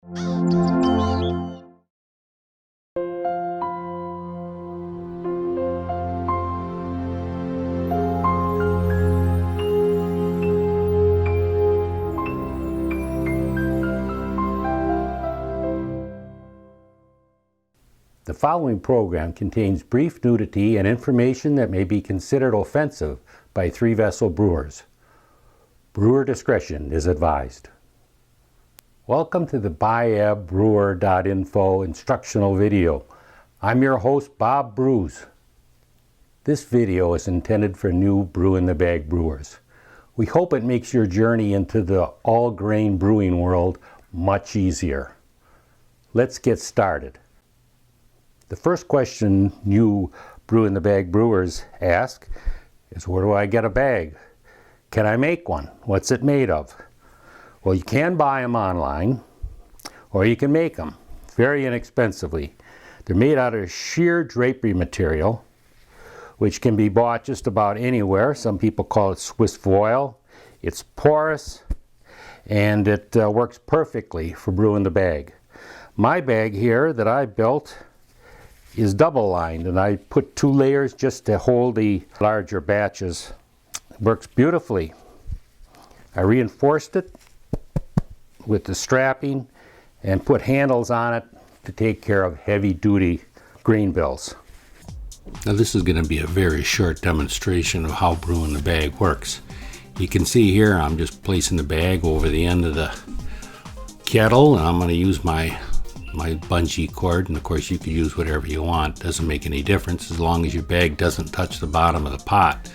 The following program contains brief nudity and information that may be considered offensive by three-vessel brewers. Brewer discretion is advised. Welcome to the Biab brewer.info instructional video. I'm your host, Bob Brews. This video is intended for new brew-in-the-bag brewers. We hope it makes your journey into the all-grain brewing world much easier. Let's get started. The first question you brew-in-the-bag brewers ask is, where do I get a bag? Can I make one? What's it made of? Well, you can buy them online, or you can make them very inexpensively. They're made out of sheer drapery material, which can be bought just about anywhere. Some people call it Swiss foil. It's porous, and it works perfectly for brewing the bag. My bag here that I built is double lined, and I put 2 layers just to hold the larger batches. It works beautifully. I reinforced it with the strapping and put handles on it to take care of heavy duty grain bills. Now this is going to be a very short demonstration of how brewing the bag works. You can see here I'm just placing the bag over the end of the kettle, and I'm going to use my bungee cord, and of course you can use whatever you want. Doesn't make any difference as long as your bag doesn't touch the bottom of the pot.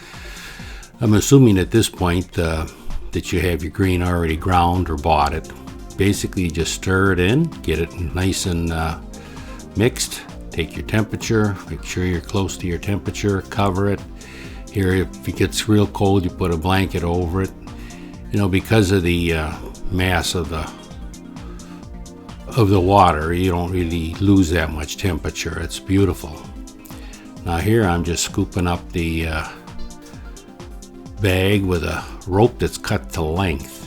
I'm assuming at this point that you have your grain already ground or bought it. Basically just stir it in, get it nice and mixed. Take your temperature, make sure you're close to your temperature, cover it. Here, if it gets real cold, you put a blanket over it. You know, because of the mass of the water, you don't really lose that much temperature. It's beautiful. Now here I'm just scooping up the bag with a rope that's cut to length.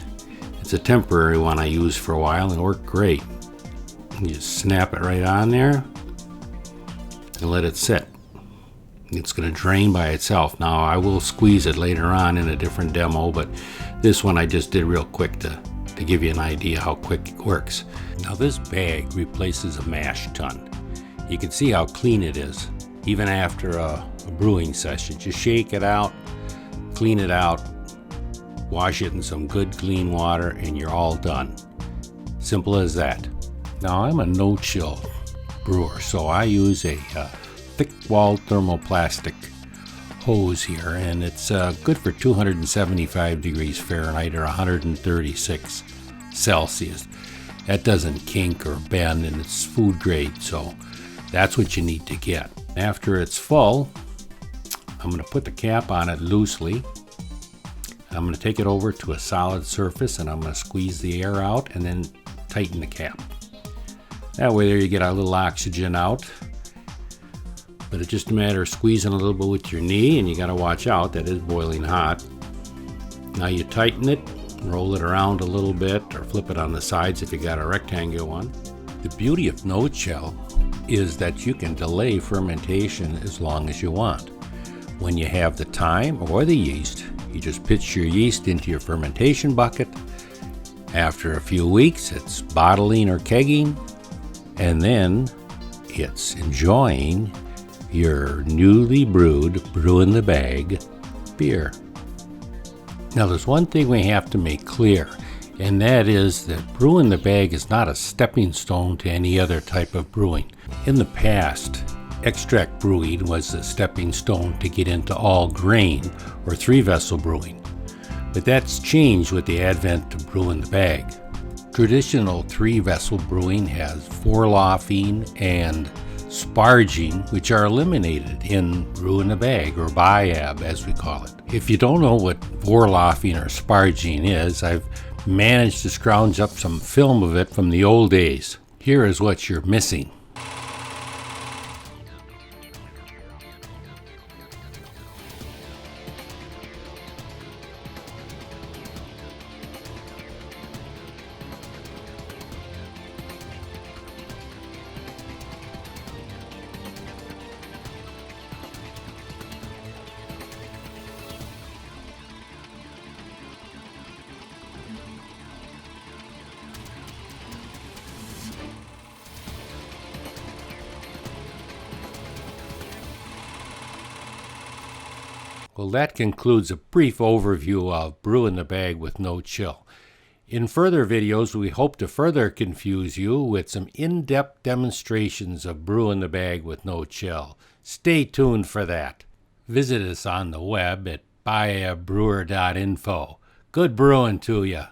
It's a temporary one I used for a while and it worked great. You just snap it right on there and let it sit. It's going to drain by itself. Now I will squeeze it later on in a different demo, but this one I just did real quick to give you an idea how quick it works. Now this bag replaces a mash tun. You can see how clean it is, even after a brewing session. Just shake it out, clean it out, wash it in some good clean water, and you're all done. Simple as that. Now I'm a no-chill brewer, so I use a thick-walled thermoplastic hose here, and it's good for 275 degrees Fahrenheit or 136 Celsius. That doesn't kink or bend, and it's food grade, so that's what you need to get. After it's full, I'm going to put the cap on it loosely. I'm going to take it over to a solid surface, and I'm going to squeeze the air out and then tighten the cap. That way there you get a little oxygen out. But it's just a matter of squeezing a little bit with your knee, and you got to watch out, that is boiling hot. Now you tighten it, roll it around a little bit, or flip it on the sides if you got a rectangular one. The beauty of no-chill is that you can delay fermentation as long as you want. When you have the time or the yeast, you just pitch your yeast into your fermentation bucket. After a few weeks, it's bottling or kegging, and then it's enjoying your newly brewed brew-in-the-bag beer. Now there's one thing we have to make clear, and that is that brew-in-the-bag is not a stepping stone to any other type of brewing. In the past, extract brewing was a stepping stone to get into all grain or 3-vessel brewing, but that's changed with the advent of brew-in-the-bag. Traditional 3-vessel brewing has vorlaughing and sparging, which are eliminated in brew-in-the-bag, or Biab as we call it. If you don't know what vorlaughing or sparging is, I've managed to scrounge up some film of it from the old days. Here is what you're missing. Well, that concludes a brief overview of Brew in the Bag with no chill. In further videos, we hope to further confuse you with some in-depth demonstrations of Brew in the Bag with no chill. Stay tuned for that. Visit us on the web at biabbrewer.info. Good brewing to you.